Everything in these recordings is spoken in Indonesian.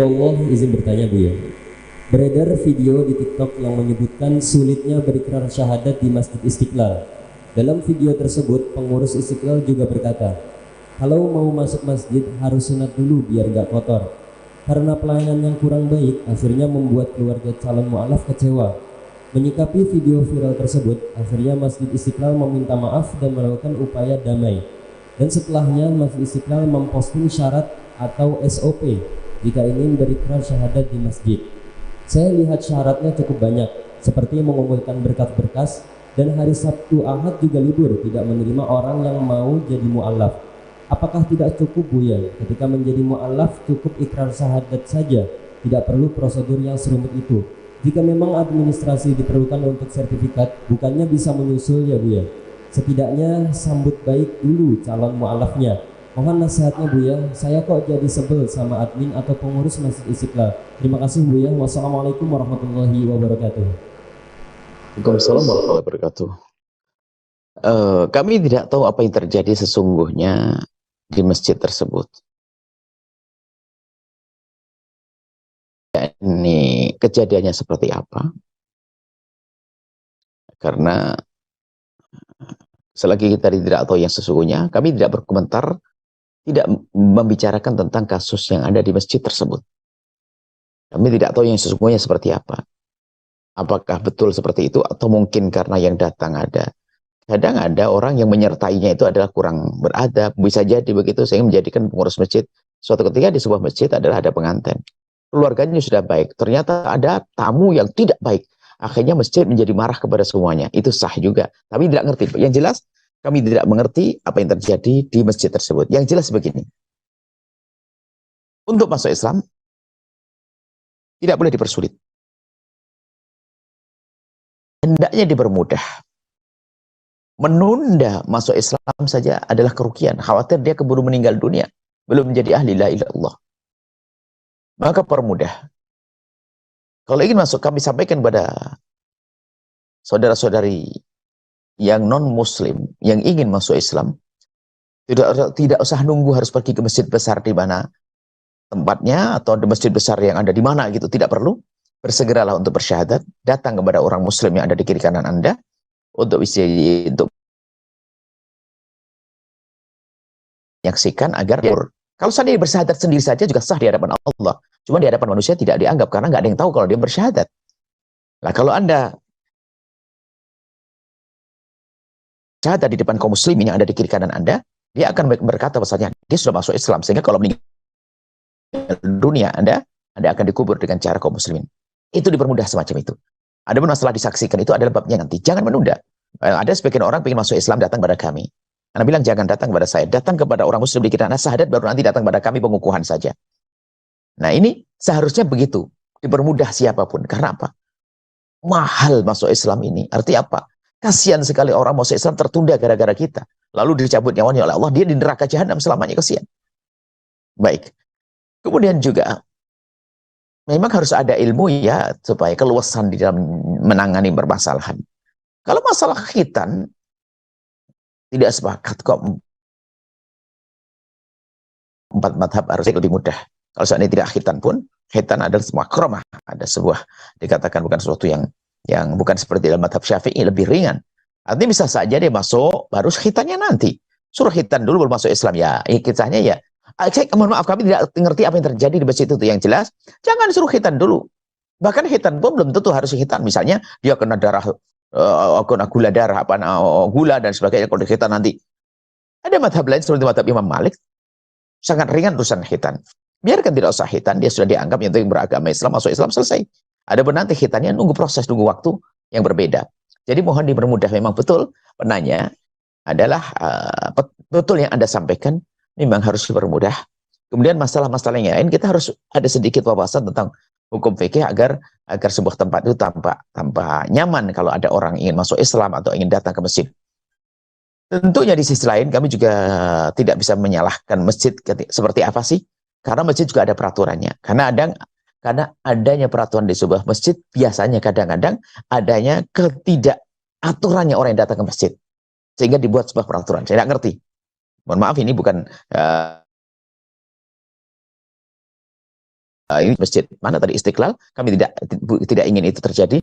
Allah, izin bertanya Buya. Beredar video di TikTok yang menyebutkan sulitnya berikrar syahadat di Masjid Istiqlal. Dalam video tersebut, pengurus Istiqlal juga berkata, kalau mau masuk masjid harus sunat dulu biar gak kotor. Karena pelayanan yang kurang baik, akhirnya membuat keluarga calon mu'alaf kecewa. Menyikapi video viral tersebut, akhirnya Masjid Istiqlal meminta maaf dan melakukan upaya damai. Dan setelahnya Masjid Istiqlal memposting syarat atau SOP jika ingin berikrar syahadat di masjid. Saya lihat syaratnya cukup banyak, seperti mengumpulkan berkas-berkas, dan hari Sabtu Ahad juga libur, tidak menerima orang yang mau jadi mu'alaf. Apakah tidak cukup Buya, ketika menjadi mu'alaf cukup ikrar syahadat saja, tidak perlu prosedur yang serumit itu? Jika memang administrasi diperlukan untuk sertifikat, bukannya bisa menyusul ya Buya? Setidaknya sambut baik dulu calon mu'alafnya. Mohon nasihatnya Buya, saya kok jadi sebel sama admin atau pengurus Masjid Istiqlal. Terima kasih Buya. Wassalamualaikum warahmatullahi wabarakatuh. Waalaikumsalam warahmatullahi wabarakatuh. Kami tidak tahu apa yang terjadi sesungguhnya di masjid tersebut. Ini kejadiannya seperti apa? Karena selagi kita tidak tahu yang sesungguhnya, kami tidak berkomentar, tidak membicarakan tentang kasus yang ada di masjid tersebut. Kami tidak tahu yang sesungguhnya seperti apa. Apakah betul seperti itu atau mungkin karena yang datang ada. Kadang ada orang yang menyertainya itu adalah kurang beradab, bisa jadi begitu sehingga menjadikan pengurus masjid suatu ketika di sebuah masjid adalah ada pengantin. Keluarganya sudah baik, ternyata ada tamu yang tidak baik. Akhirnya masjid menjadi marah kepada semuanya. Itu sah juga. Tapi tidak ngerti. Yang jelas kami tidak mengerti apa yang terjadi di masjid tersebut. Yang jelas begini. Untuk masuk Islam tidak boleh dipersulit. Hendaknya dipermudah. Menunda masuk Islam saja adalah kerugian. Khawatir dia keburu meninggal dunia, belum menjadi ahli la ilaha illallah. Maka permudah. Kalau ingin masuk, kami sampaikan kepada saudara-saudari yang non-muslim, yang ingin masuk Islam, tidak usah nunggu harus pergi ke masjid besar di mana tempatnya, atau di masjid besar yang ada di mana gitu, tidak perlu. Bersegeralah untuk bersyahadat, datang kepada orang muslim yang ada di kiri kanan Anda, untuk menyaksikan agar kalau seandainya bersyahadat sendiri saja juga sah di hadapan Allah. Cuma di hadapan manusia tidak dianggap karena nggak ada yang tahu kalau dia bersyahadat. Nah, kalau Anda syahadat di depan kaum muslimin yang ada di kiri kanan Anda, dia akan berkata bahasanya dia sudah masuk Islam, sehingga kalau meninggal dunia Anda akan dikubur dengan cara kaum muslimin. Itu dipermudah semacam itu. Ada pun masalah disaksikan itu adalah babnya nanti. Jangan menunda. Ada sebagian orang ingin masuk Islam datang pada kami. Anda bilang jangan datang kepada saya, datang kepada orang muslim di kiri kanan syahadat, baru nanti datang pada kami pengukuhan saja. Nah ini seharusnya begitu, dipermudah siapapun. Karena apa? Mahal masuk Islam ini. Arti apa? Kasihan sekali orang masuk Islam tertunda gara-gara kita. Lalu dicabut nyawanya oleh Allah, dia di neraka jahanam selamanya, kasihan. Baik. Kemudian juga memang harus ada ilmu ya, supaya keluasan di dalam menangani permasalahan. Kalau masalah khitan, tidak sepakat kok. Empat madhab harusnya lebih mudah. Kalau seandainya tidak khitan pun, khitan adalah makromah. Ada sebuah, dikatakan bukan sesuatu yang bukan seperti dalam madhab Syafi'i, lebih ringan. Artinya bisa saja dia masuk, baru khitannya nanti. Suruh khitan dulu baru masuk Islam. Ya, kisahnya ya. Saya mohon maaf, kami tidak mengerti apa yang terjadi di masjid itu. Yang jelas, jangan suruh khitan dulu. Bahkan khitan pun belum tentu harus khitan. Misalnya, dia kena darah, kena gula darah, gula dan sebagainya. Kalau khitan nanti. Ada madhab lain seperti madhab Imam Malik, sangat ringan urusan khitan. Biarkan tidak usah khitan, dia sudah dianggap yang beragama Islam, masuk Islam, selesai. Ada pun nanti khitannya nunggu proses, nunggu waktu yang berbeda. Jadi mohon dipermudah. Memang betul penanya adalah betul yang Anda sampaikan, memang harus dipermudah. Kemudian masalah-masalah yang lain, kita harus ada sedikit wawasan tentang hukum fikih agar sebuah tempat itu tanpa nyaman kalau ada orang ingin masuk Islam atau ingin datang ke masjid. Tentunya di sisi lain kami juga tidak bisa menyalahkan masjid seperti apa sih, karena masjid juga ada peraturannya. Karena adanya peraturan di sebuah masjid biasanya kadang-kadang adanya ketidakaturannya orang yang datang ke masjid, sehingga dibuat sebuah peraturan. Saya tidak ngerti. Mohon maaf, ini bukan ini masjid mana tadi Istiqlal, kami tidak ingin itu terjadi.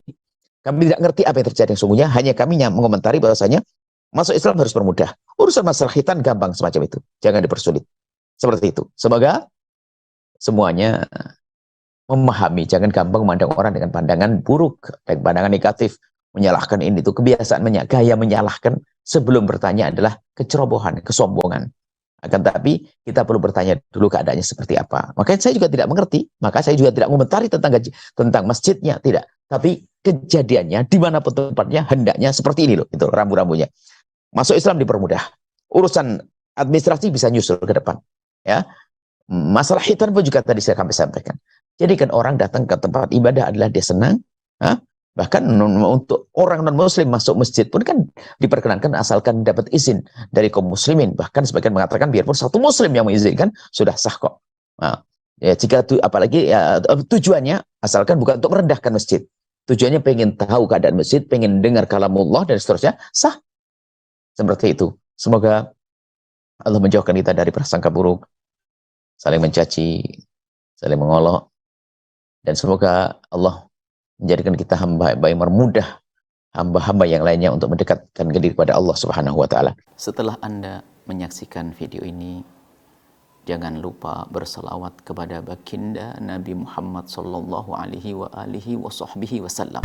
Kami tidak ngerti apa yang terjadi yang sungguhnya, hanya kami mengomentari bahwasanya masuk Islam harus permudah. Urusan masalah khitan gampang semacam itu, jangan dipersulit. Seperti itu. Semoga semuanya memahami, jangan gampang memandang orang dengan pandangan buruk, baik pandangan negatif, menyalahkan ini itu kebiasaan gaya menyalahkan sebelum bertanya adalah kecerobohan, kesombongan. Akan tapi kita perlu bertanya dulu keadaannya seperti apa. Makanya saya juga tidak mengerti, maka saya juga tidak mengomentari tentang masjidnya, tidak. Tapi kejadiannya dimanapun tempatnya hendaknya seperti ini loh, itu rambu-rambunya. Masuk Islam dipermudah, urusan administrasi bisa nyusul ke depan, ya. Masalah hitan pun juga tadi saya sampaikan. Jadi kan orang datang ke tempat ibadah adalah dia senang, ha? Bahkan untuk orang non-muslim masuk masjid pun kan diperkenankan asalkan dapat izin dari kaum muslimin. Bahkan sebagian mengatakan biarpun satu muslim yang mengizinkan sudah sah kok. Nah, ya jika apalagi ya, tujuannya asalkan bukan untuk merendahkan masjid. Tujuannya pengen tahu keadaan masjid, pengen dengar kalamullah dan seterusnya, sah. Seperti itu. Semoga Allah menjauhkan kita dari prasangka buruk, saling mencaci, saling mengolok, dan semoga Allah menjadikan kita hamba yang bermudah, hamba-hamba yang lainnya untuk mendekatkan diri kepada Allah Subhanahu wa taala. Setelah Anda menyaksikan video ini, jangan lupa berselawat kepada baginda Nabi Muhammad sallallahu alaihi wa alihi wasallam.